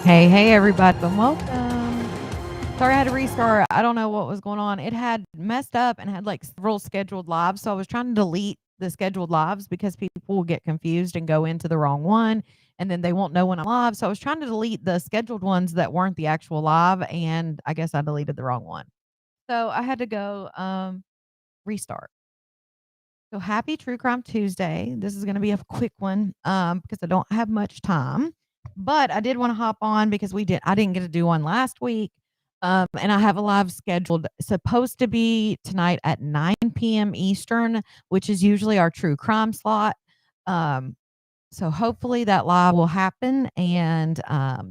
Hey, everybody, and welcome. Sorry I had to restart. I don't know what was going on. It had messed up and had like several scheduled lives. So I was trying to delete the scheduled lives because people will get confused and go into the wrong one and then they won't know when I'm live. So I was trying to delete the scheduled ones that weren't the actual live. And I guess I deleted the wrong one. So I had to go restart. So happy True Crime Tuesday. This is going to be a quick one because I don't have much time, but I did want to hop on because I didn't get to do one last week. And I have a live scheduled supposed to be tonight at 9 p.m. Eastern, which is usually our true crime slot. Um, so hopefully that live will happen and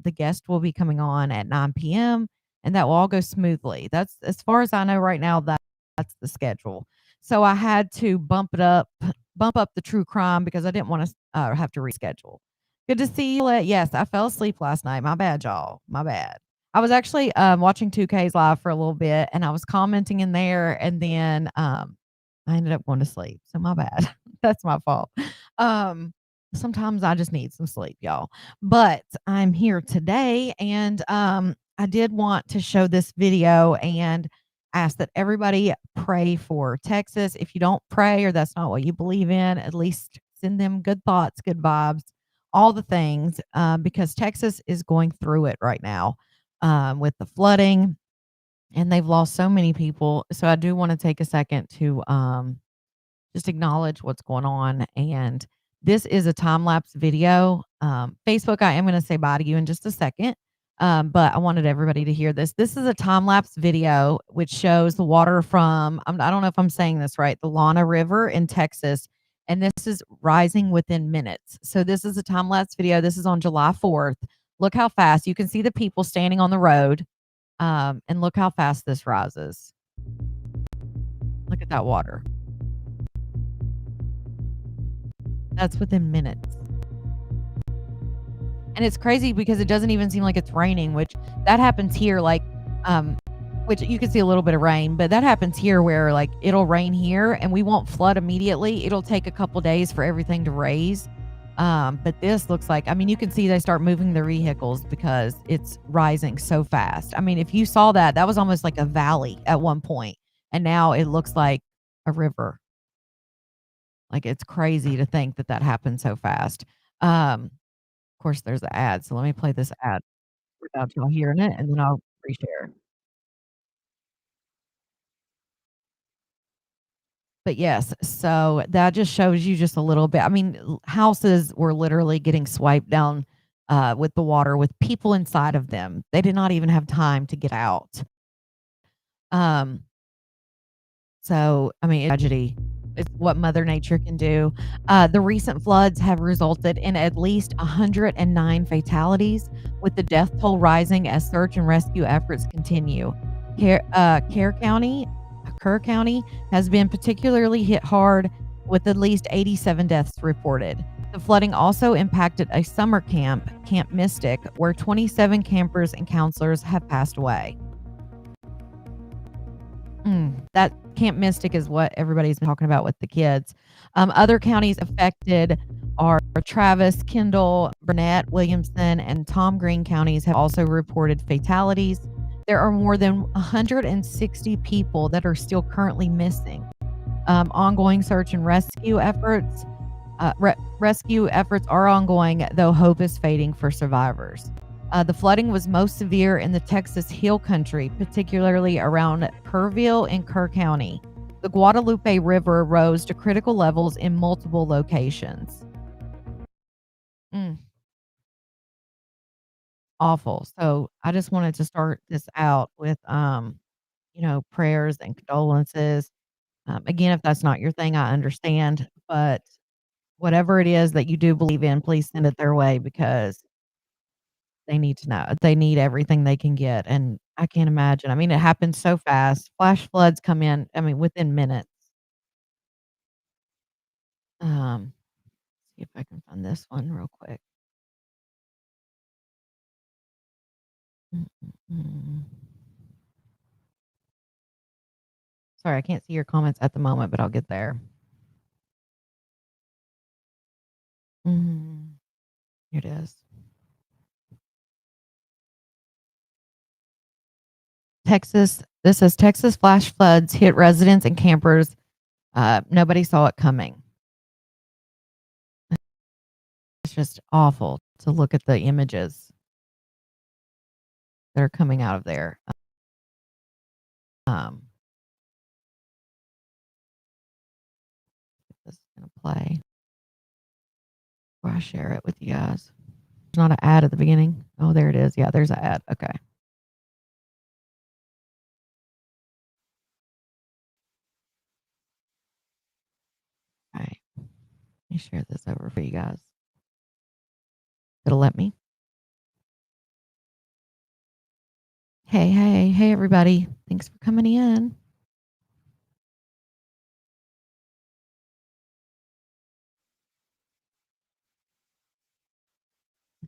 the guest will be coming on at 9 p.m. and that will all go smoothly. That's as far as I know right now, that's the schedule. So I had to bump up the true crime because I didn't want to have to reschedule. Good to see you. Yes, I fell asleep last night. My bad, y'all. My bad. I was actually watching 2K's live for a little bit and I was commenting in there and then I ended up going to sleep. So my bad. That's my fault. Um, Sometimes I just need some sleep, y'all. But I'm here today and I did want to show this video and ask that everybody pray for Texas. If you don't pray or that's not what you believe in, at least send them good thoughts, good vibes, all the things, because Texas is going through it right now with the flooding and they've lost so many people. So I do want to take a second to just acknowledge what's going on. And this is a time lapse video. Facebook, I am going to say bye to you in just a second. But I wanted everybody to hear this. This is a time lapse video which shows the water from, I don't know if I'm saying this right, the Lana River in Texas. And this is rising within minutes. So this is a time lapse video. This is on July 4th. Look how fast you can see the people standing on the road. And look how fast this rises. Look at that water. That's within minutes. And it's crazy because it doesn't even seem like it's raining, which that happens here, like, which you can see a little bit of rain, but that happens here where like it'll rain here and we won't flood immediately. It'll take a couple days for everything to raise. But this looks like, I mean, you can see they start moving their vehicles because it's rising so fast. I mean, if you saw that, that was almost like a valley at one point, and now it looks like a river. Like it's crazy to think that that happened so fast. Of course, there's the ad, so let me play this ad without y'all hearing it, and then I'll reshare. But yes, so that just shows you just a little bit. I mean, houses were literally getting swiped down with the water with people inside of them. They did not even have time to get out. Um, so, I mean, tragedy. It's what Mother Nature can do. The recent floods have resulted in at least 109 fatalities, with the death toll rising as search and rescue efforts continue. Kerr County, Kerr County has been particularly hit hard, with at least 87 deaths reported. The flooding also impacted a summer camp, Camp Mystic, where 27 campers and counselors have passed away. That Camp Mystic is what everybody's been talking about with the kids. Other counties affected are Travis, Kendall, Burnett, Williamson, and Tom Green counties have also reported fatalities. There are more than 160 people that are still currently missing. Ongoing search and rescue efforts are ongoing, though hope is fading for survivors. The flooding was most severe in the Texas Hill Country, particularly around Kerrville and Kerr County. The Guadalupe River rose to critical levels in multiple locations. Mm, Awful. So I just wanted to start this out with, prayers and condolences. Again, if that's not your thing, I understand. But whatever it is that you do believe in, please send it their way because they need to know. They need everything they can get, and I can't imagine. I mean, it happens so fast. Flash floods come in, I mean, within minutes. See if I can find this one real quick. Mm, mm, mm. Sorry, I can't see your comments at the moment, but I'll get there. Mhm. Here it is. Texas. This says Texas flash floods hit residents and campers. Nobody saw it coming. It's just awful to look at the images that are coming out of there. This is gonna play before I share it with you guys. There's not an ad at the beginning. Oh, there it is. Yeah, there's an ad. Okay. All right. Let me share this over for you guys. It'll let me. Hey, everybody. Thanks for coming in.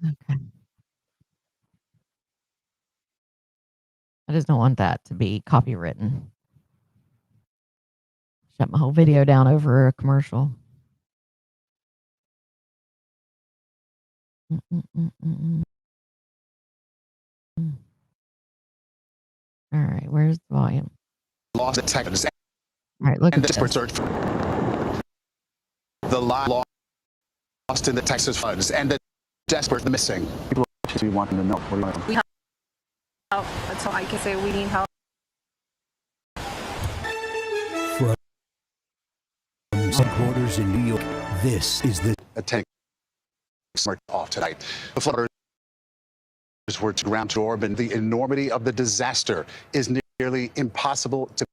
Okay. I just don't want that to be copywritten. Shut my whole video down over a commercial. All right, where's the volume? Lost at Texas. All right, look at this. this. Search for the lost in the Texas floods and the desperate, the missing. People actually want them to know. What do you want? We have help. That's all I can say. We need help. From headquarters in New York, this is the tank off tonight. The flooders were to ground to orb, and the enormity of the disaster is nearly impossible to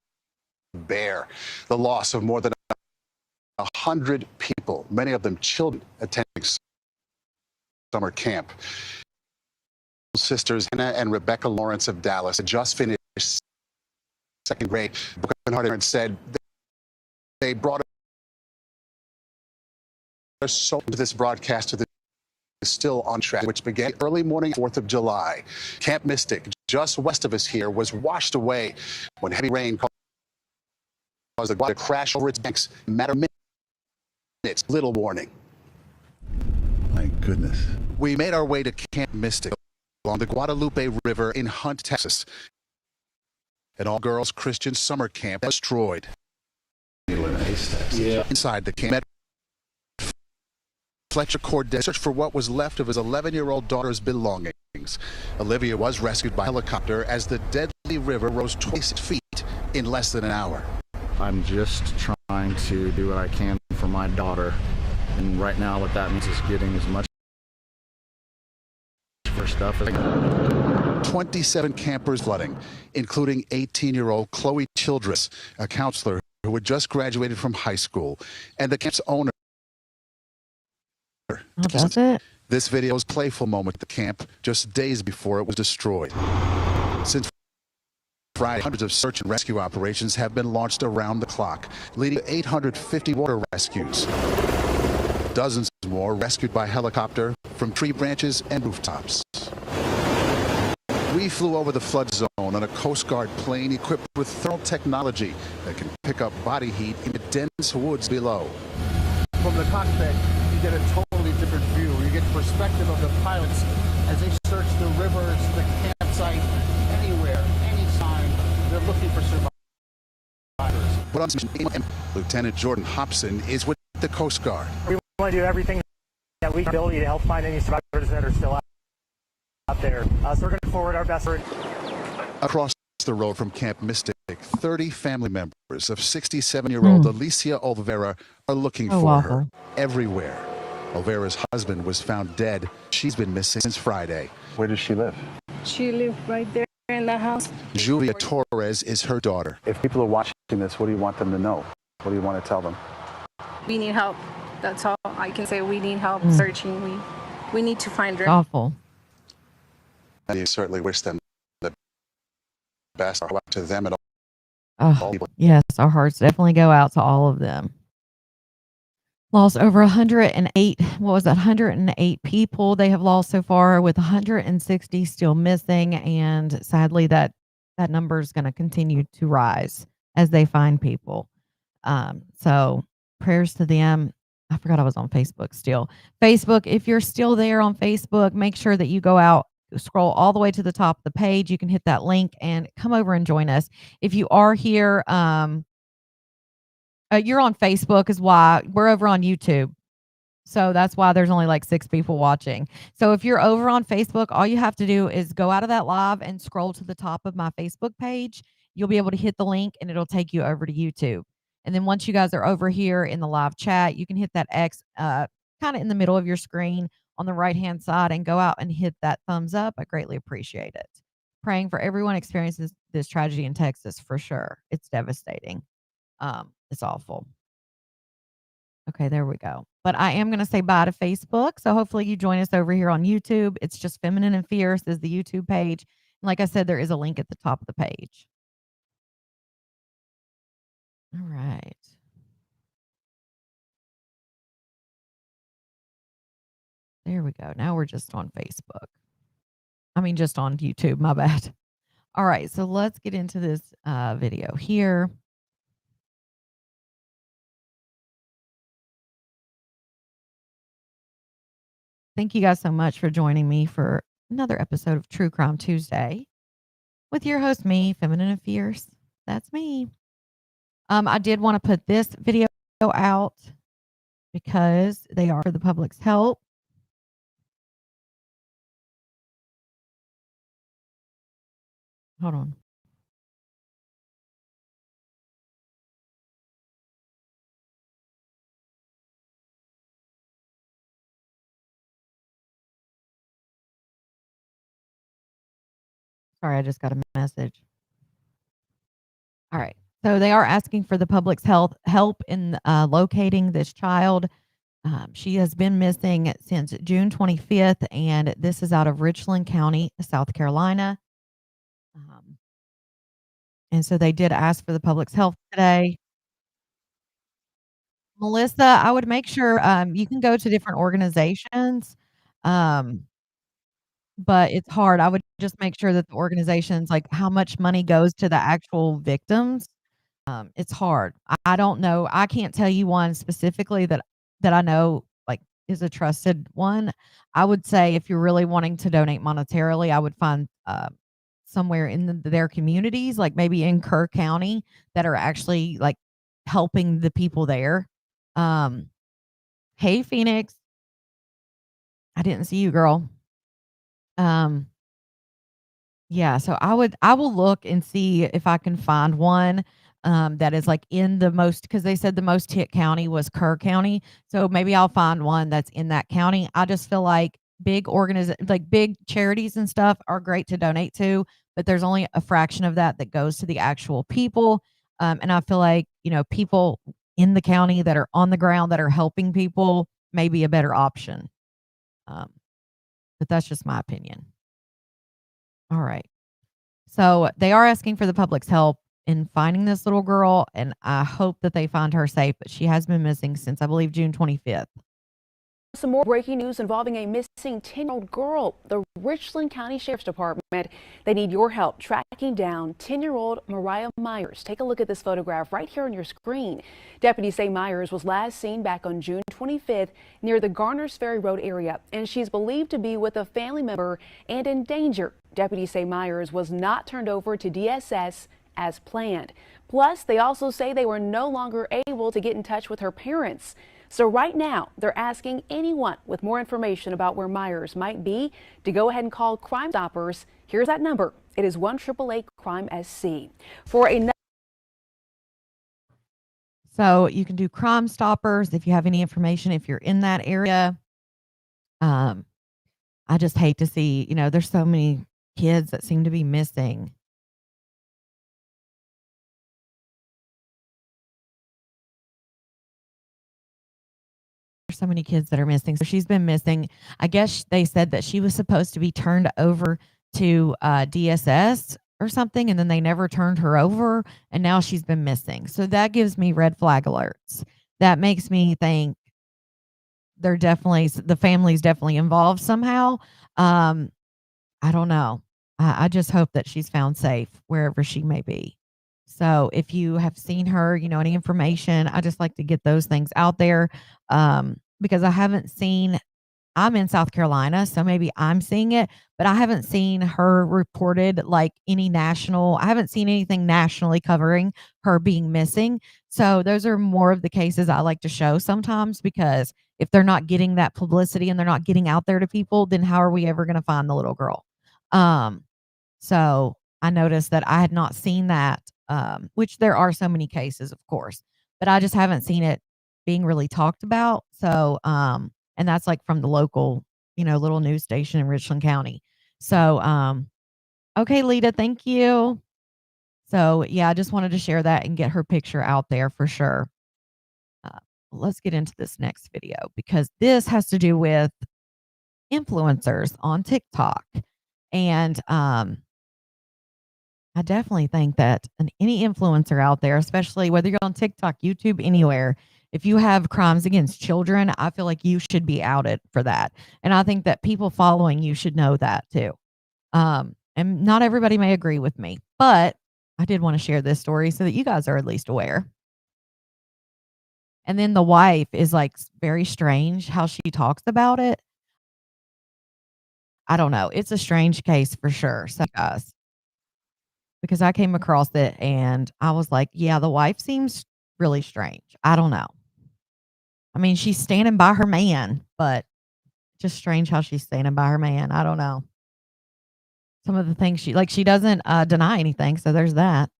bear. The loss of more than 100 people, many of them children, attending summer camp. Sisters Hannah and Rebecca Lawrence of Dallas had just finished second grade. Brokenhearted said they brought their soul to this broadcast is still on track, which began early morning 4th of July. Camp Mystic, just west of us here, was washed away when heavy rain caused the water to crash over its banks in a matter of minutes. Little warning. my goodness. We made our way to Camp Mystic along the Guadalupe River in Hunt, Texas. An all-girls Christian summer camp destroyed. Yeah. Inside the camp, Fletcher Cordes searched for what was left of his 11-year-old daughter's belongings. Olivia was rescued by helicopter as the deadly river rose 26 feet in less than an hour. I'm just trying to do what I can for my daughter. And right now what that means is getting as much for stuff as I can. 27 campers flooding, including 18-year-old Chloe Childress, a counselor who had just graduated from high school, and the camp's owner. Oh, that's it? This video's playful moment at the camp just days before it was destroyed. Since Friday, hundreds of search and rescue operations have been launched around the clock, leading to 850 water rescues. Dozens more rescued by helicopter from tree branches and rooftops. We flew over the flood zone on a Coast Guard plane equipped with thermal technology that can pick up body heat in the dense woods below. From the cockpit, you get a totally different view. You get the perspective of the pilots as they search the rivers, the campsite, anywhere, anytime. They're looking for survivors. But on this mission, Lieutenant Jordan Hobson is with the Coast Guard. We want to do everything that we can to help find any survivors that are still out there. So we're going to forward our best. Across the road from Camp Mystic, 30 family members of 67-year-old Alicia Olvera are looking for her everywhere. Olvera's husband was found dead. She's been missing since Friday. Where does she live? She lived right there in the house. Julia Torres is her daughter. If people are watching this, what do you want them to know? What do you want to tell them? We need help. That's all I can say. We need help searching. We need to find her. Awful. And you certainly wish them the best. Or to them and Oh, yes, our hearts definitely go out to all of them. Lost over 108, what was that, 108 people they have lost so far, with 160 still missing. And sadly, that number is going to continue to rise as they find people. So prayers to them. I forgot I was on Facebook still. Facebook, if you're still there on Facebook, make sure that you go out scroll all the way to the top of the page. You can hit that link and come over and join us. If you are here, you're on Facebook is why. We're over on YouTube. So that's why there's only like 6 people watching. So if you're over on Facebook, all you have to do is go out of that live and scroll to the top of my Facebook page. You'll be able to hit the link and it'll take you over to YouTube. And then once you guys are over here in the live chat, you can hit that X kind of in the middle of your screen on the right-hand side and go out and hit that thumbs up. I greatly appreciate it. Praying for everyone experiences this tragedy in Texas for sure. It's devastating. It's awful. Okay, there we go. But I am going to say bye to Facebook. So hopefully you join us over here on YouTube. It's just Feminine and Fierce is the YouTube page. And like I said, there is a link at the top of the page. All right. There we go. Now we're just on Facebook. I mean, just on YouTube. My bad. All right. So let's get into this video here. Thank you guys so much for joining me for another episode of True Crime Tuesday with your host, me, Feminine and Fierce. That's me. I did want to put this video out because they are for the public's help. Hold on. Sorry, I just got a message. All right. So they are asking for the public's help in locating this child. She has been missing since June 25th, and this is out of Richland County, South Carolina. And so they did ask for the public's help today. Melissa, I would make sure you can go to different organizations. But it's hard. I would just make sure that the organizations, like, how much money goes to the actual victims. It's hard. I don't know. I can't tell you one specifically that I know, like, is a trusted one. I would say if you're really wanting to donate monetarily, I would find, somewhere in their communities, like maybe in Kerr County, that are actually, like, helping the people there. Hey, Phoenix. I didn't see you, girl. Yeah, so I will look and see if I can find one, that is, like, in the most, because they said the most hit county was Kerr County, so maybe I'll find one that's in that county. I just feel like big charities and stuff are great to donate to, but there's only a fraction of that that goes to the actual people, and I feel like, people in the county that are on the ground that are helping people may be a better option, but that's just my opinion. All right. So they are asking for the public's help in finding this little girl, and I hope that they find her safe, but she has been missing since, I believe, June 25th. Some more breaking news involving a missing 10-year-old girl. The Richland County Sheriff's Department, they need your help tracking down 10-year-old Mariah Myers. Take a look at this photograph right here on your screen. Deputies say Myers was last seen back on June 25th near the Garners Ferry Road area, and she's believed to be with a family member and in danger. Deputies say Myers was not turned over to DSS as planned. Plus, they also say they were no longer able to get in touch with her parents. So right now, they're asking anyone with more information about where Myers might be to go ahead and call Crime Stoppers. Here's that number. It is 1-888-CRIME-SC. So you can do Crime Stoppers if you have any information, if you're in that area. I just hate to see, there's so many kids that seem to be missing. So many kids that are missing. So she's been missing. I guess they said that she was supposed to be turned over to DSS or something, and then they never turned her over, and now she's been missing. So that gives me red flag alerts. That makes me think the family's definitely involved somehow. I don't know. I just hope that she's found safe wherever she may be. So if you have seen her, any information, I just like to get those things out there, because I haven't seen I'm in South Carolina, so maybe I'm seeing it, but I haven't seen her reported like I haven't seen anything nationally covering her being missing. So those are more of the cases I like to show sometimes because if they're not getting that publicity and they're not getting out there to people, then how are we ever going to find the little girl? Um, so I noticed that I had not seen that, which there are so many cases, of course, but I just haven't seen it being really talked about. So, and that's like from the local, little news station in Richland County. So, okay, Lita, thank you. So, yeah, I just wanted to share that and get her picture out there for sure. Uh, let's get into this next video because this has to do with influencers on TikTok. And I definitely think that any influencer out there, especially whether you're on TikTok, YouTube, anywhere, if you have crimes against children, I feel like you should be outed for that. And I think that people following you should know that too. And not everybody may agree with me, but I did want to share this story so that you guys are at least aware. And then the wife is like very strange how she talks about it. I don't know. It's a strange case for sure. So guys, because I came across it and I was like, yeah, the wife seems really strange. I don't know. I mean, she's standing by her man, but just strange how she's standing by her man. I don't know. Some of the things she doesn't deny anything. So there's that.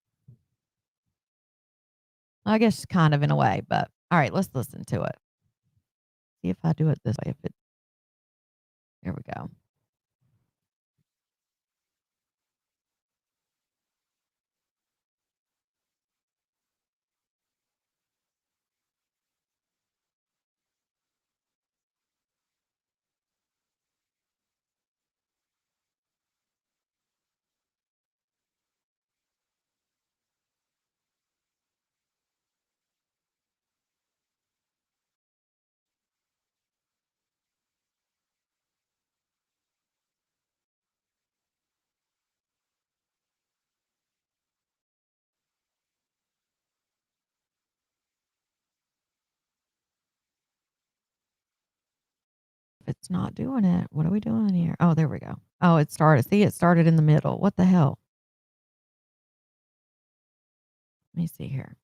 I guess kind of in a way, but all right, let's listen to it. See if I do it this way. There we go. It's not doing it. What are we doing here? Oh, there we go. Oh, it started. See, it started in the middle. What the hell? Let me see here.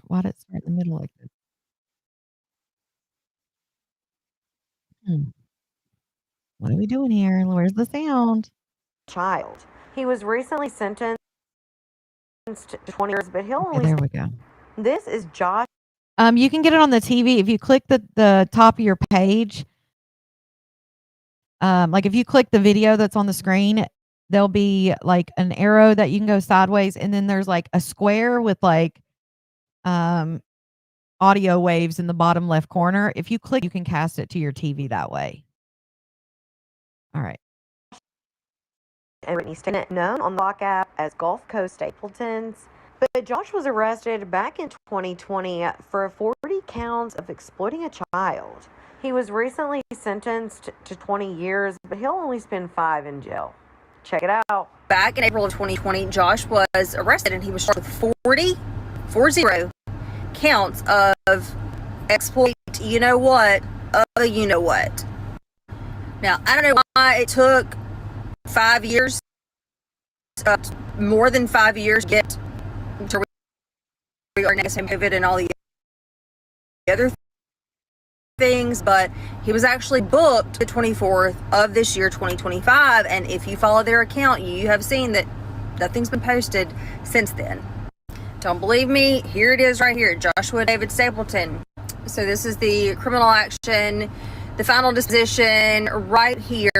Why did it start in the middle like this? Hmm. What are we doing here? Where's the sound? Child. He was recently sentenced to 20 years, but he'll Okay, only. there we go. This is Josh. You can get it on the TV if you click the top of your page. Like if you click the video that's on the screen, there'll be like an arrow that you can go sideways, and then there's like a square with like audio waves in the bottom left corner. If you click, you can cast it to your TV that way. All right. And Brittany Stapleton, known on the Lock app as Gulfcoast Stapletons. But Josh was arrested back in 2020 for 40 counts of exploiting a child. He was recently sentenced to 20 years, but he'll only spend 5 in jail. Check it out. Back in April of 2020, Josh was arrested and he was charged with 40 counts of exploit, you know what. Now, I don't know why it took 5 years, more than 5 years to get to we are next to COVID and all the other things, but he was actually booked the 24th of this year, 2025, and if you follow their account, you have seen that nothing's been posted since then. Don't believe me? Here it is right here, Joshua David Stapleton. So this is the criminal action, the final disposition right here.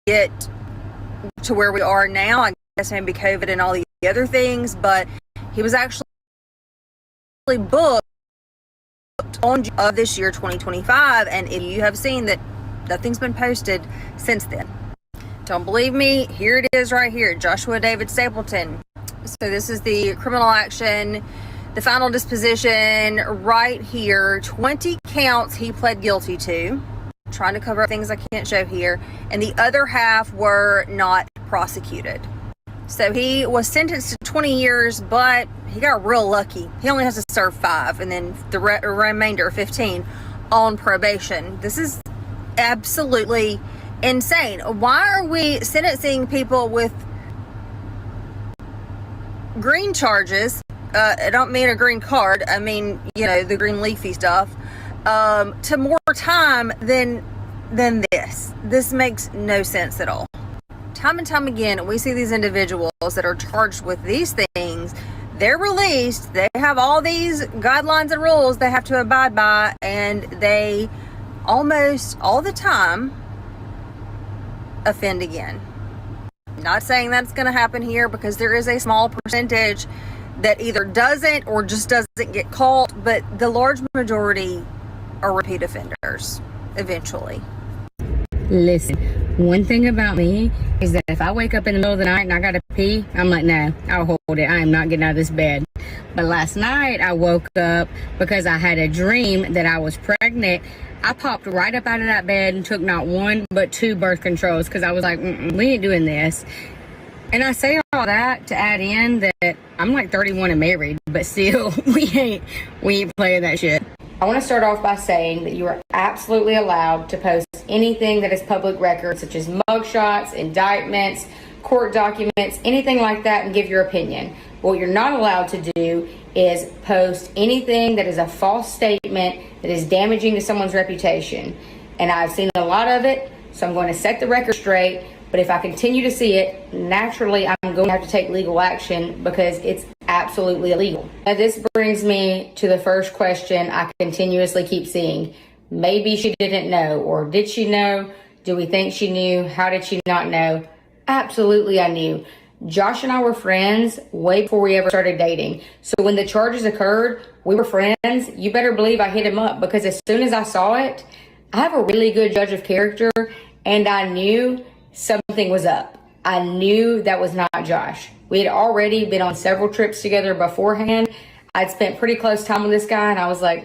Get to where we are now, I guess maybe COVID and all the other things, but he was actually booked on of this year, 2025, and if you have seen that nothing's been posted since then. Don't believe me? Here it is right here. Joshua David Stapleton. So this is the criminal action, the final disposition right here. 20 counts he pled guilty to. Trying to cover up things I can't show here. And the other half were not prosecuted. So he was sentenced to 20 years, but he got real lucky. He only has to serve 5 and then the remainder, 15, on probation. This is absolutely insane. Why are we sentencing people with green charges? I don't mean a green card. I mean, you know, the green leafy stuff. To more time than this. This makes no sense at all. Time and time again, we see these individuals that are charged with these things. They're released. They have all these guidelines and rules they have to abide by, and they almost all the time offend again. Not saying that's going to happen here, because there is a small percentage that either doesn't or just doesn't get caught, but the large majority are repeat offenders eventually. Listen, one thing about me is that if I wake up in the middle of the night and I gotta pee, I'm like, no, I'll hold it. I am not getting out of this bed. But last night I woke up because I had a dream that I was pregnant. I popped right up out of that bed and took not 1 but 2 birth controls, because I was like, we ain't doing this. And I say all that to add in that I'm like 31 and married, but still, we ain't playing that shit. I want to start off by saying that you are absolutely allowed to post anything that is public record, such as mugshots, indictments, court documents, anything like that, and give your opinion. What you're not allowed to do is post anything that is a false statement that is damaging to someone's reputation. And I've seen a lot of it, so I'm going to set the record straight. But if I continue to see it, naturally, I'm going to have to take legal action, because it's absolutely illegal. Now, this brings me to the first question I continuously keep seeing. Maybe she didn't know, or did she know? Do we think she knew? How did she not know? Absolutely, I knew. Josh and I were friends way before we ever started dating. So when the charges occurred, we were friends. You better believe I hit him up, because as soon as I saw it, I have a really good judge of character, and I knew something was up. I knew that was not Josh. We had already been on several trips together beforehand. I'd spent pretty close time with this guy, and I was like,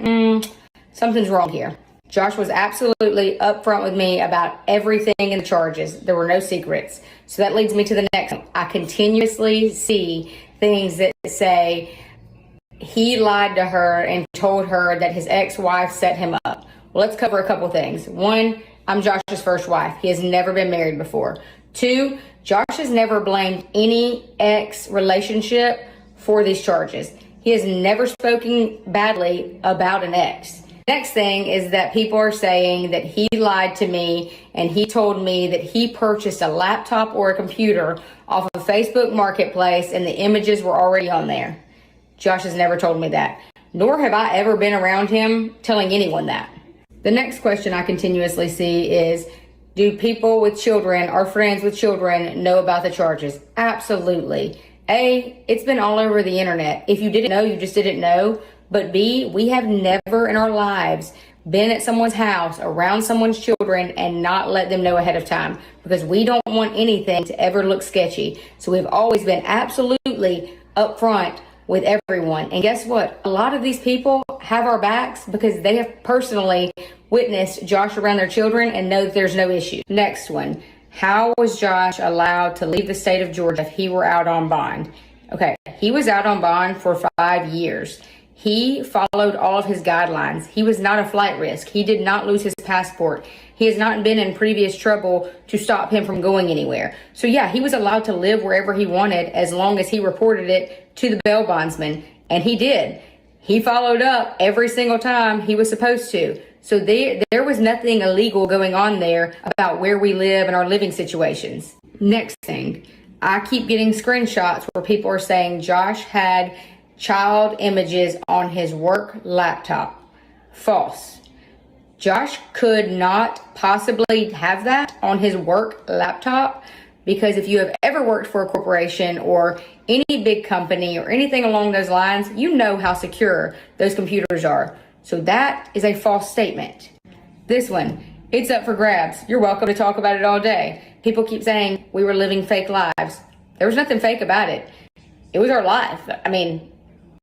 something's wrong here. Josh was absolutely upfront with me about everything in the charges. There were no secrets. So that leads me to the next one. I continuously see things that say he lied to her and told her that his ex-wife set him up. Well, let's cover a couple things. 1, I'm Josh's first wife. He has never been married before. 2, Josh has never blamed any ex relationship for these charges. He has never spoken badly about an ex. Next thing is that people are saying that he lied to me, and he told me that he purchased a laptop or a computer off of Facebook Marketplace and the images were already on there. Josh has never told me that, nor have I ever been around him telling anyone that. The next question I continuously see is, do people with children or friends with children know about the charges? Absolutely. A, it's been all over the internet. If you didn't know, you just didn't know. But B, we have never in our lives been at someone's house around someone's children and not let them know ahead of time, because we don't want anything to ever look sketchy. So we've always been absolutely upfront with everyone. And guess what? A lot of these people have our backs because they have personally witnessed Josh around their children and know that there's no issue. Next one. How was Josh allowed to leave the state of Georgia if he were out on bond? Okay, he was out on bond for 5 years. He followed all of his guidelines. He was not a flight risk. He did not lose his passport. He has not been in previous trouble to stop him from going anywhere. So yeah, he was allowed to live wherever he wanted as long as he reported it to the bail bondsman. And he did. He followed up every single time he was supposed to. So there was nothing illegal going on there about where we live and our living situations. Next thing, I keep getting screenshots where people are saying Josh had child images on his work laptop. False. Josh could not possibly have that on his work laptop, because if you have ever worked for a corporation or any big company or anything along those lines, you know how secure those computers are. So that is a false statement. This one, It's up for grabs. You're welcome to talk about it all day. People keep saying we were living fake lives. There was nothing fake about it. It was our life. I mean,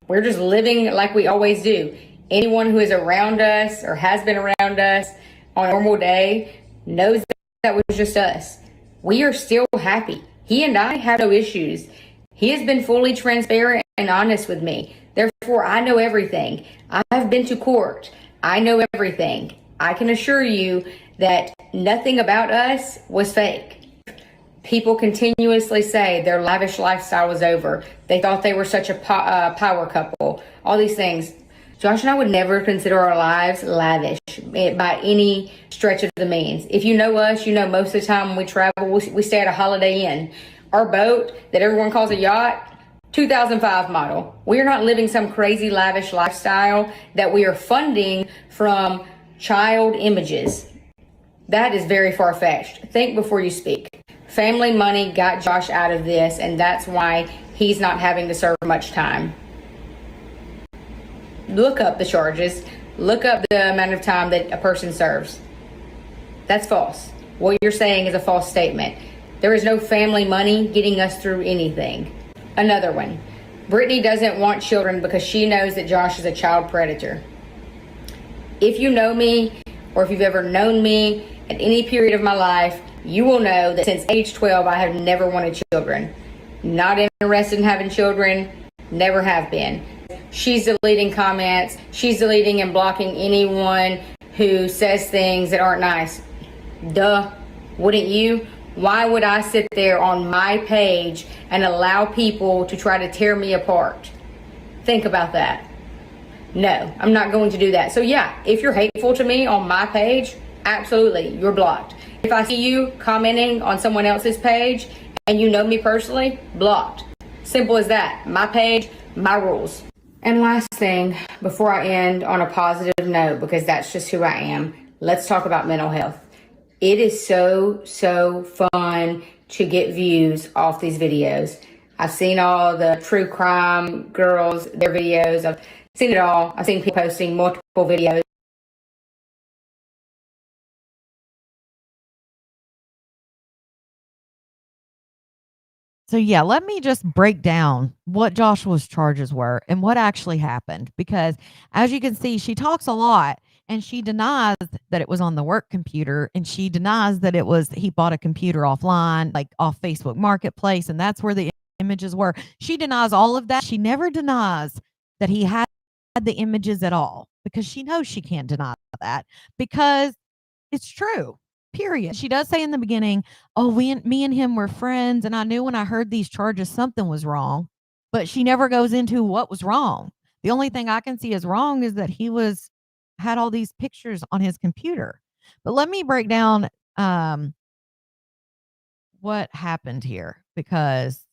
we're just living like we always do. Anyone who is around us or has been around us on a normal day knows that was just us. We are still happy. He and I have no issues. He has been fully transparent and honest with me. Therefore, I know everything. I've been to court. I know everything. I can assure you that nothing about us was fake. People continuously say their lavish lifestyle was over. They thought they were such a power couple. All these things. Josh and I would never consider our lives lavish by any stretch of the means. If you know us, you know most of the time when we travel, we stay at a Holiday Inn. Our boat that everyone calls a yacht, 2005 model. We are not living some crazy lavish lifestyle that we are funding from child images. That is very far-fetched. Think before you speak. Family money got Josh out of this, and that's why he's not having to serve much time. Look up the charges. Look up the amount of time that a person serves. That's false. What you're saying is a false statement. There is no family money getting us through anything. Another one. Brittany doesn't want children because she knows that Josh is a child predator. If you know me, or if you've ever known me at any period of my life, you will know that since age 12, I have never wanted children. Not interested in having children, never have been. She's deleting comments. She's deleting and blocking anyone who says things that aren't nice. Duh, wouldn't you? Why would I sit there on my page and allow people to try to tear me apart? Think about that. No, I'm not going to do that. So yeah, if you're hateful to me on my page, absolutely, you're blocked. If I see you commenting on someone else's page and you know me personally, blocked. Simple as that. My page, my rules. And last thing, before I end on a positive note, because that's just who I am, let's talk about mental health. It is so fun to get views off these videos. I've seen all the true crime girls, their videos. I've seen it all. I've seen people posting multiple videos. So yeah, let me just break down what Joshua's charges were and what actually happened, because as you can see, she talks a lot and she denies that it was on the work computer, and she denies that it was he bought a computer offline, like off Facebook Marketplace, and that's where the images were. She denies all of that. She never denies that he had the images at all, because she knows she can't deny that, because it's true. Period. She does say in the beginning, "Oh, me and him were friends, and I knew when I heard these charges something was wrong," but she never goes into what was wrong. The only thing I can see as wrong is that he had all these pictures on his computer. But let me break down what happened here, because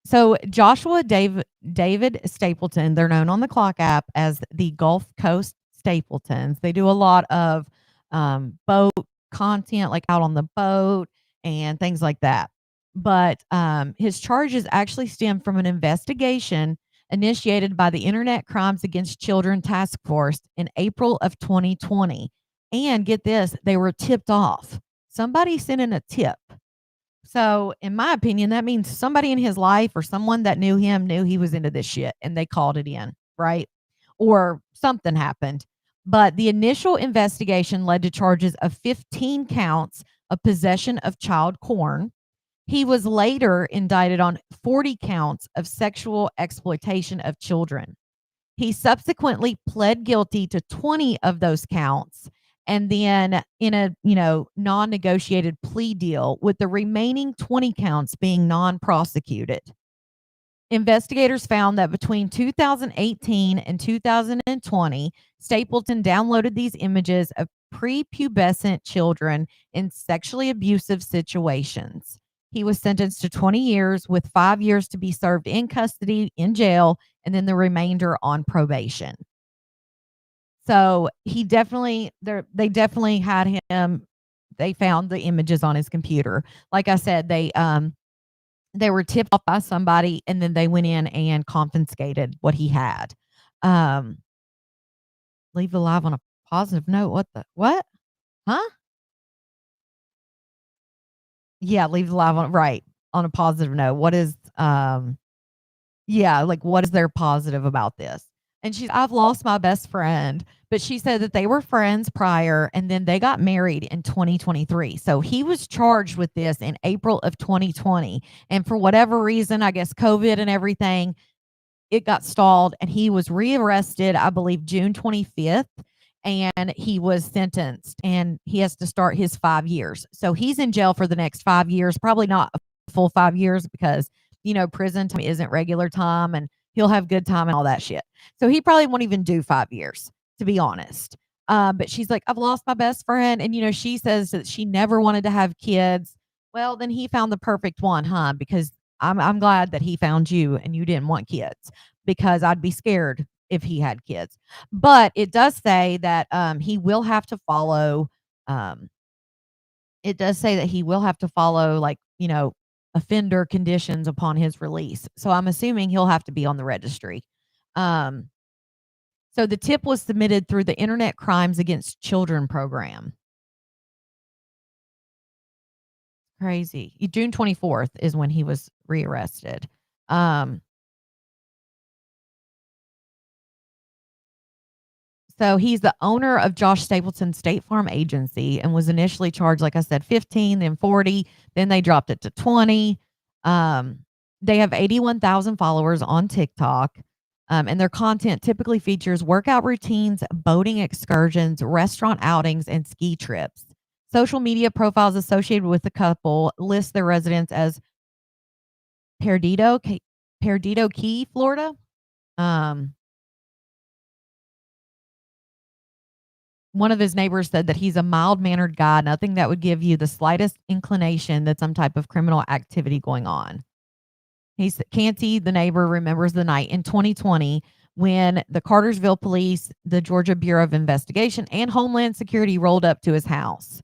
so Joshua David Stapleton, they're known on the Clock app as the Gulfcoast Stapletons. They do a lot of boat content, like out on the boat and things like that. But his charges actually stem from an investigation initiated by the Internet Crimes Against Children Task Force in April of 2020. And get this, they were tipped off. Somebody sent in a tip. So, in my opinion, that means somebody in his life or someone that knew him knew he was into this shit and they called it in, right? Or something happened. But the initial investigation led to charges of 15 counts of possession of child porn. He was later indicted on 40 counts of sexual exploitation of children. He subsequently pled guilty to 20 of those counts, and then in a non-negotiated plea deal, with the remaining 20 counts being non-prosecuted. Investigators found that between 2018 and 2020, Stapleton downloaded these images of prepubescent children in sexually abusive situations. He was sentenced to 20 years, with 5 years to be served in custody in jail, and then the remainder on probation. So they definitely had him. They found the images on his computer. Like I said, they were tipped off by somebody, and then they went in and confiscated what he had. Leave the live on a positive note. What? Huh? Yeah, leave the live on right, on a positive note. What is, yeah, like, what is there positive about this? And I've lost my best friend, but she said that they were friends prior and then they got married in 2023. So he was charged with this in April of 2020. And for whatever reason, I guess COVID and everything, it got stalled and he was rearrested, I believe, June 25th. And he was sentenced and he has to start his 5 years. So he's in jail for the next 5 years, probably not a full 5 years because, prison time isn't regular time and he'll have good time and all that shit. So he probably won't even do 5 years, to be honest. But she's like, I've lost my best friend. And, she says that she never wanted to have kids. Well, then he found the perfect one, huh? Because I'm glad that he found you and you didn't want kids because I'd be scared if he had kids. But it does say that he will have to follow um it does say that he will have to follow like, offender conditions upon his release. So I'm assuming he'll have to be on the registry. Um so the tip was submitted through the Internet Crimes Against Children program. Crazy. June 24th is when he was rearrested. Um So he's the owner of Josh Stapleton State Farm Agency and was initially charged, like I said, 15, then 40, then they dropped it to 20. Um, they have 81,000 followers on TikTok, and their content typically features workout routines, boating excursions, restaurant outings, and ski trips. Social media profiles associated with the couple list their residence as Perdido Key, Florida. Um, One of his neighbors said that he's a mild-mannered guy, nothing that would give you the slightest inclination that some type of criminal activity going on. Canty, the neighbor, remembers the night in 2020 when the Cartersville Police, the Georgia Bureau of Investigation, and Homeland Security rolled up to his house.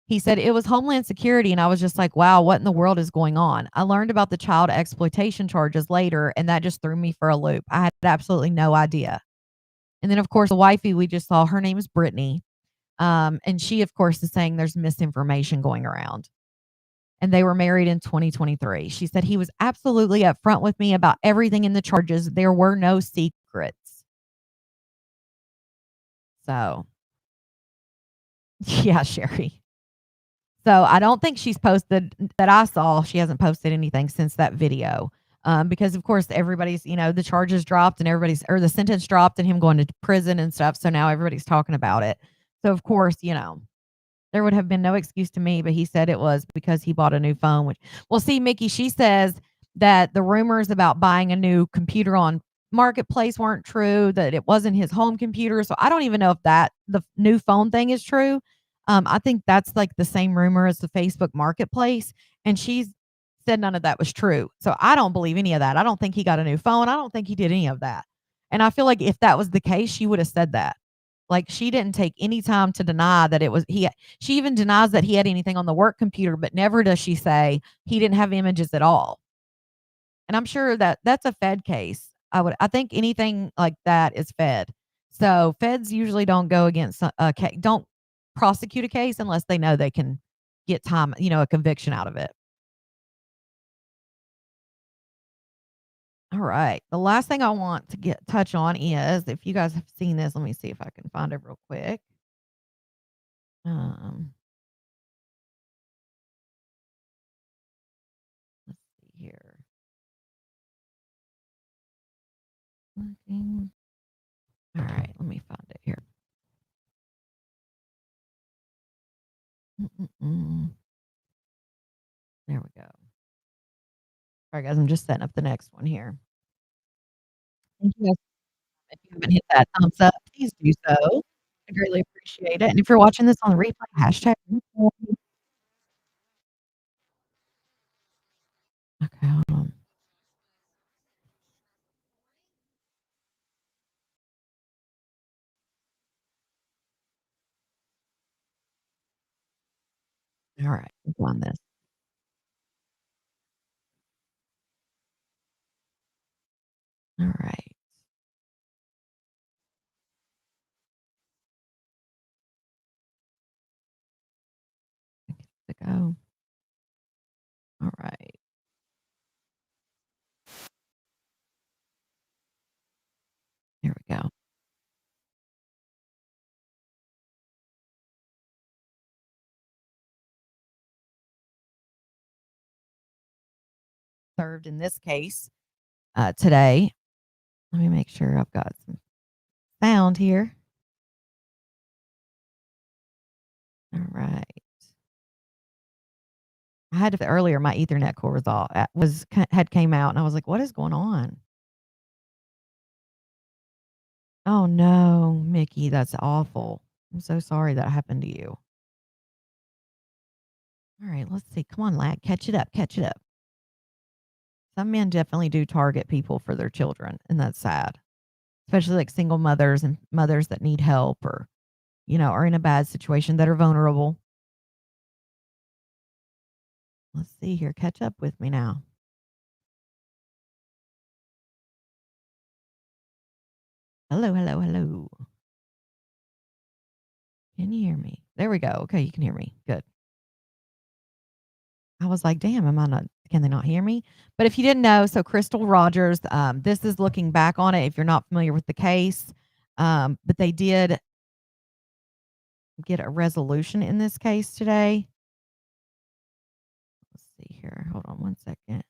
He said, it was Homeland Security, and I was just like, wow, what in the world is going on? I learned about the child exploitation charges later, and that just threw me for a loop. I had absolutely no idea. And then, of course, the wifey we just saw, her name is Brittany. And she, of course, is saying there's misinformation going around. And they were married in 2023. She said he was absolutely upfront with me about everything in the charges. There were no secrets. So, yeah, Sherry. So I don't think she's posted that I saw. She hasn't posted anything since that video. Because of course everybody's, the charges dropped and or the sentence dropped and him going to prison and stuff. So now everybody's talking about it. So of course, there would have been no excuse to me, but he said it was because he bought a new phone, which, well, see, Mickey, she says that the rumors about buying a new computer on Marketplace weren't true, that it wasn't his home computer. So I don't even know if the new phone thing is true. I think that's like the same rumor as the Facebook Marketplace. And she's said none of that was true. So I don't believe any of that. I don't think he got a new phone. I don't think he did any of that. And I feel like if that was the case, she would have said that. Like she didn't take any time to deny that it was he. She even denies that he had anything on the work computer, but never does she say he didn't have images at all. And I'm sure that that's a Fed case. I think anything like that is Fed. So feds usually don't go against don't prosecute a case unless they know they can get time, a conviction out of it. All right. The last thing I want to touch on is if you guys have seen this, let me see if I can find it real quick. Um, let's see here. Looking. All right, let me find it here. Mm-mm-mm. There we go. All right, guys, I'm just setting up the next one here. Thank you guys. If you haven't hit that thumbs up, please do so. I greatly appreciate it. And if you're watching this on the replay, hashtag replay. Okay, hold on. All right, let's go on this. All right. go. All right. There we go. Served in this case today. Let me make sure I've got some sound here. All right. I had to earlier. My Ethernet cord had came out, and I was like, "What is going on?" Oh no, Mickey, that's awful. I'm so sorry that happened to you. All right, let's see. Come on, lad, catch it up. Catch it up. Some men definitely do target people for their children, and that's sad. Especially like single mothers and mothers that need help or, are in a bad situation that are vulnerable. Let's see here. Catch up with me now. Hello, hello, hello. Can you hear me? There we go. Okay, you can hear me. Good. I was like, damn, can they not hear me? But if you didn't know, so Crystal Rogers, this is looking back on it if you're not familiar with the case. But they did get a resolution in this case today. Let's see here. Hold on one second.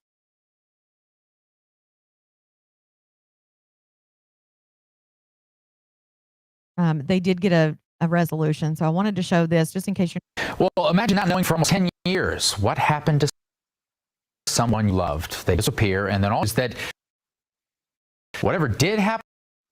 They did get a resolution. So I wanted to show this just in case you're. Well, imagine not knowing for almost 10 years what happened to someone you loved. They disappear, and then all is that whatever did happen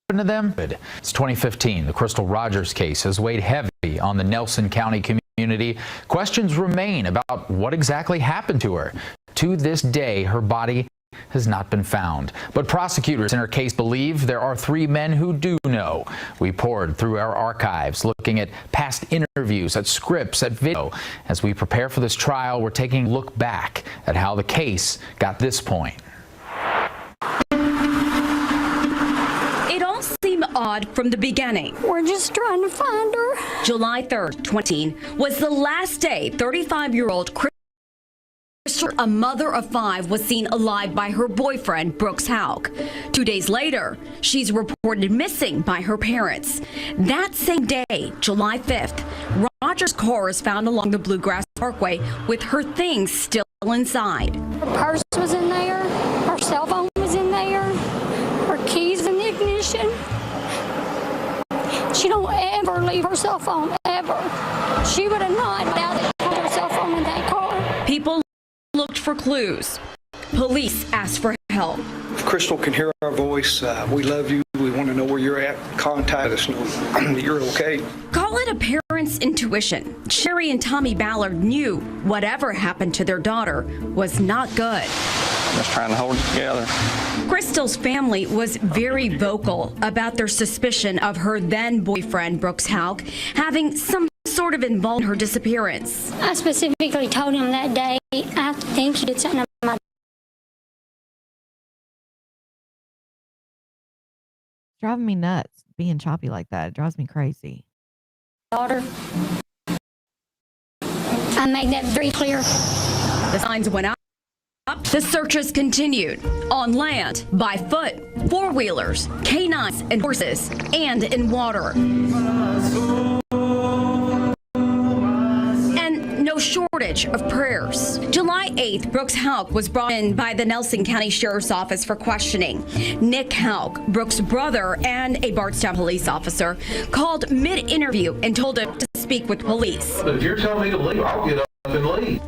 to them. It's 2015. The Crystal Rogers case has weighed heavy on the Nelson County community. Questions remain about what exactly happened to her. To this day, her body has not been found. But prosecutors in her case believe there are 3 men who do know. We poured through our archives, looking at past interviews, at scripts, at video. As we prepare for this trial, we're taking a look back at how the case got this point. It all seemed odd from the beginning. We're just trying to find her. July 3rd, 20, was the last day 35-year-old Crystal, a mother of 5, was seen alive by her boyfriend, Brooks Houck. 2 days later, she's reported missing by her parents. That same day, July 5th, Rogers' car is found along the Bluegrass Parkway with her things still inside. Her purse was in there, her cell phone was in there, her keys in the ignition. She don't ever leave her cell phone, ever. She would have not doubted her cell phone in that car. People looked for clues. Police asked for help. If Crystal can hear our voice, we love you. We want to know where you're at. Contact us. Know that you're okay. Call it a parent's intuition. Sherry and Tommy Ballard knew whatever happened to their daughter was not good. Just trying to hold it together. Crystal's family was very vocal about their suspicion of her then boyfriend, Brooks Houck, having some sort of involved in her disappearance. I specifically told him that day, I think he did something to my Driving me nuts being choppy like that. It drives me crazy. daughter. I made that very clear. The signs went up. The searches continued on land, by foot, 4-wheelers, canines, and horses, and in water. And no shortage of prayers. July 8th, Brooks Houck was brought in by the Nelson County Sheriff's Office for questioning. Nick Houck, Brooks' brother and a Bardstown police officer, called mid-interview and told him to speak with police. If you're telling me to leave, I'll get up and leave.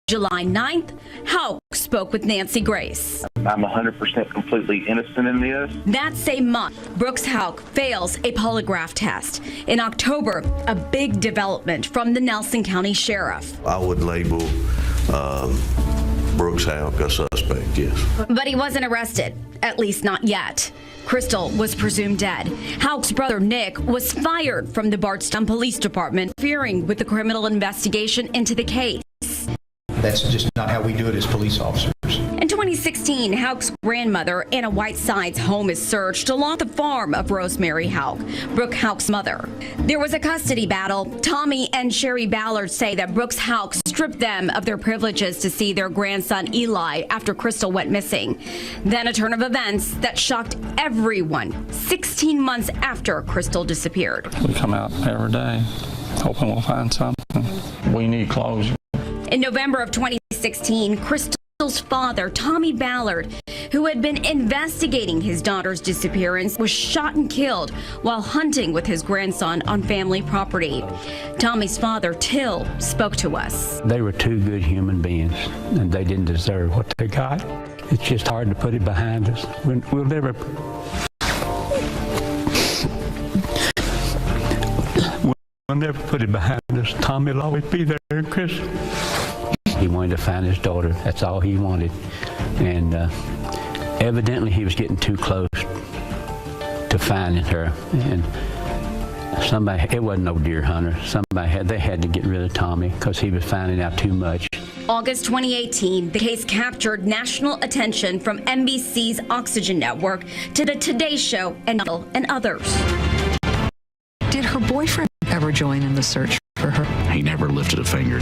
July 9th, Houck spoke with Nancy Grace. I'm 100% completely innocent in this. That same month, Brooks Houck fails a polygraph test. In October, a big development from the Nelson County Sheriff. I would label Brooks Houck a suspect, yes. But he wasn't arrested, at least not yet. Crystal was presumed dead. Houck's brother, Nick, was fired from the Bardstown Police Department, interfering with the criminal investigation into the case. That's just not how we do it as police officers. In 20 2016, Houck's grandmother, Anna Whiteside's home is searched along the farm of Rosemary Houck, Brooke Houck's mother. There was a custody battle. Tommy and Sherry Ballard say that Brooks Houck stripped them of their privileges to see their grandson Eli after Crystal went missing. Then a turn of events that shocked everyone 16 months after Crystal disappeared. We come out every day hoping we'll find something. We need closure. In November of 2016, Crystal's father, Tommy Ballard, who had been investigating his daughter's disappearance, was shot and killed while hunting with his grandson on family property. Tommy's father, Till, spoke to us. They were two good human beings, and they didn't deserve what they got. It's just hard to put it behind us. We'll never... We'll never put it behind us. Tommy will always be there, and Chris. He wanted to find his daughter. That's all he wanted. And evidently he was getting too close to finding her. And somebody, it wasn't no deer hunter. They had to get rid of Tommy because he was finding out too much. August 2018, the case captured national attention from NBC's Oxygen Network to the Today Show and others. Did her boyfriend ever join in the search for her? He never lifted a finger.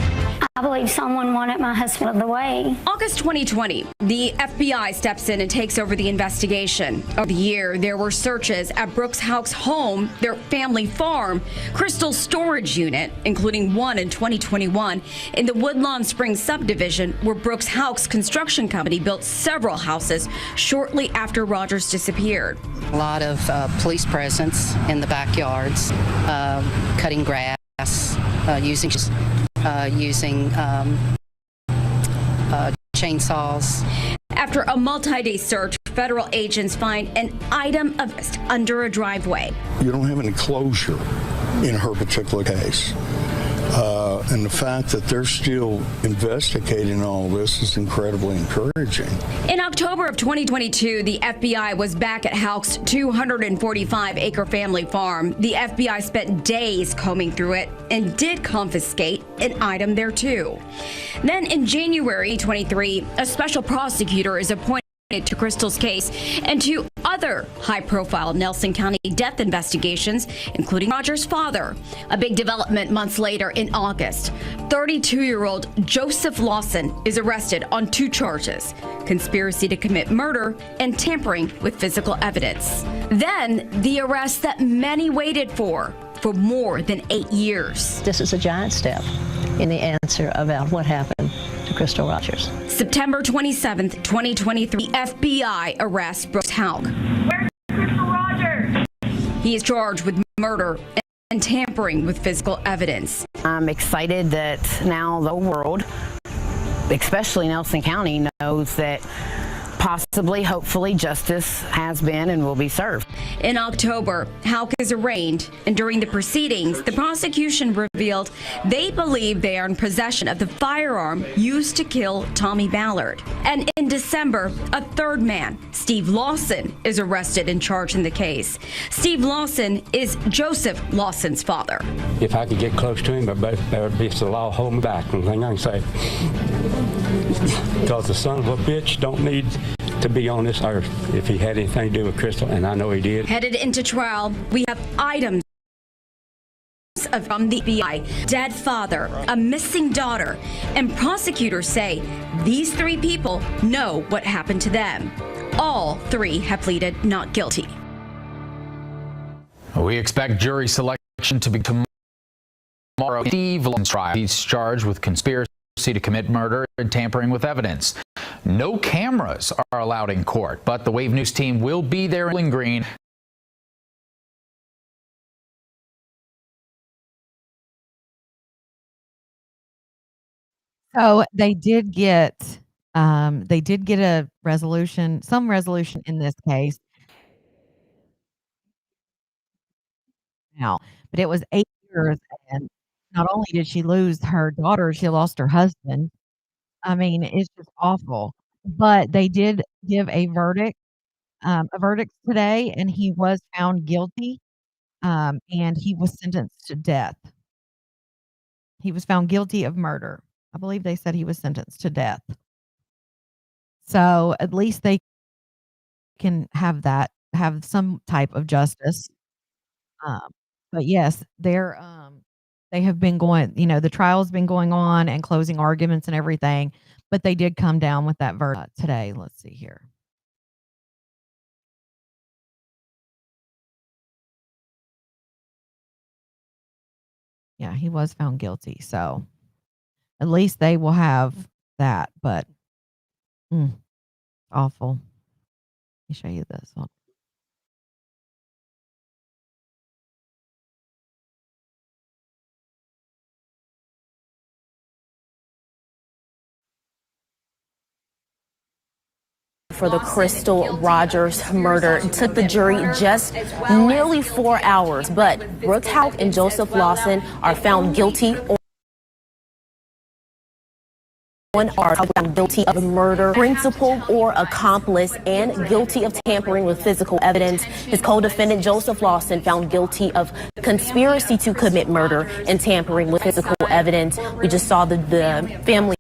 I believe someone wanted my husband out of the way. August 2020, the FBI steps in and takes over the investigation. Over the year, there were searches at Brooks Houck's home, their family farm, Crystal's storage unit, including one in 2021 in the Woodlawn Springs subdivision where Brooks Houck's construction company built several houses shortly after Rogers disappeared. A lot of police presence in the backyards, cutting grass, using chainsaws. After a multi-day search, federal agents find an item of under a driveway. You don't have any closure in her particular case. And the fact that they're still investigating all this is incredibly encouraging. In October of 2022, the FBI was back at Houck's 245-acre family farm. The FBI spent days combing through it and did confiscate an item there too. Then in January 23, a special prosecutor is appointed to Crystal's case and to other high-profile Nelson County death investigations, including Rogers' father. A big development months later in August. 32-year-old Joseph Lawson is arrested on 2 charges: conspiracy to commit murder and tampering with physical evidence. Then the arrest that many waited for more than 8 years. This is a giant step in the answer about what happened to Crystal Rogers. September 27th, 2023, FBI arrests Brooks Houck. Where's Crystal Rogers? He is charged with murder and tampering with physical evidence. I'm excited that now the world, especially Nelson County, knows that possibly, hopefully, justice has been and will be served. In October, Houck is arraigned, and during the proceedings, the prosecution revealed they believe they are in possession of the firearm used to kill Tommy Ballard. And in December, a third man, Steve Lawson, is arrested and charged in the case. Steve Lawson is Joseph Lawson's father. If I could get close to him, but the law hold me back. One thing I can say, because the son of a bitch don't need to be on this earth if he had anything to do with Crystal, and I know he did. Headed into trial, we have items from the FBI, dead father, a missing daughter, and prosecutors say these 3 people know what happened to them. All 3 have pleaded not guilty. We expect jury selection to be tomorrow. Steve Lawson's trial. He's charged with conspiracy to commit murder and tampering with evidence. No cameras are allowed in court, but the Wave News team will be there in Bowling Green. So they did get a resolution, some resolution in this case. Now, but it was 8 years, and not only did she lose her daughter, she lost her husband. I mean, it's just awful. But they did give a verdict today, and he was found guilty, and he was sentenced to death. He was found guilty of murder. I believe they said he was sentenced to death. So at least they can have some type of justice. Um, but yes, they have been going, the trial's been going on and closing arguments and everything, but they did come down with that verdict today. Let's see here. Yeah, he was found guilty. So at least they will have that, but awful. Let me show you this one. For the Crystal Rogers murder. It took the jury just nearly 4 hours, but Brooks Houck and Joseph Lawson are found guilty are found guilty of murder, principal or accomplice, and guilty of tampering with physical evidence. His co-defendant Joseph Lawson found guilty of conspiracy to commit murder and tampering with physical evidence. We just saw the family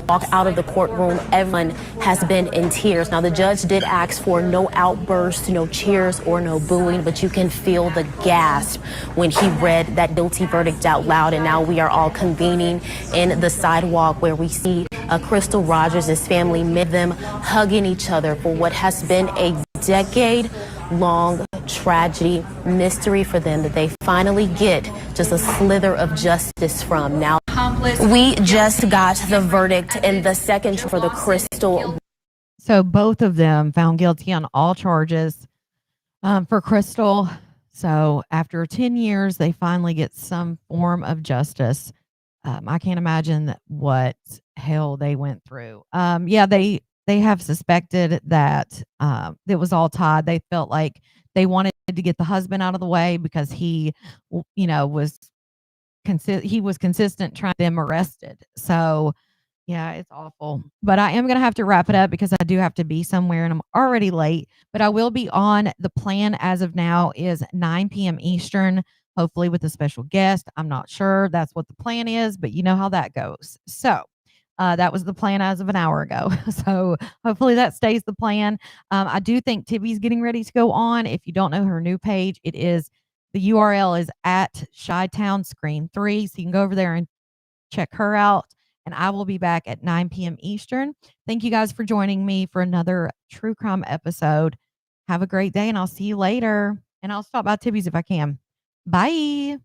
walk out of the courtroom. Everyone has been in tears. Now, the judge did ask for no outbursts, no cheers, or no booing, but you can feel the gasp when he read that guilty verdict out loud. And now we are all convening in the sidewalk where we see Crystal Rogers' family, many of them hugging each other for what has been a decade-long tragedy, mystery for them that they finally get just a slither of justice from. Now, we just got the verdict in the second for the Crystal. So both of them found guilty on all charges for Crystal. So after 10 years, they finally get some form of justice. I can't imagine what hell they went through. Yeah, they have suspected that it was all Todd. They felt like they wanted to get the husband out of the way because he, was consistent trying to get them arrested. So yeah, it's awful. But I am going to have to wrap it up because I do have to be somewhere and I'm already late. But I will be on. The plan as of now is 9 p.m. Eastern, hopefully with a special guest. I'm not sure. That's what the plan is, but you know how that goes. So that was the plan as of an hour ago. So hopefully that stays the plan. I do think Tibby's getting ready to go on. If you don't know her new page, the URL is at Chi-Town Screen 3. So you can go over there and check her out. And I will be back at 9 p.m. Eastern. Thank you guys for joining me for another true crime episode. Have a great day and I'll see you later. And I'll stop by Tibby's if I can. Bye.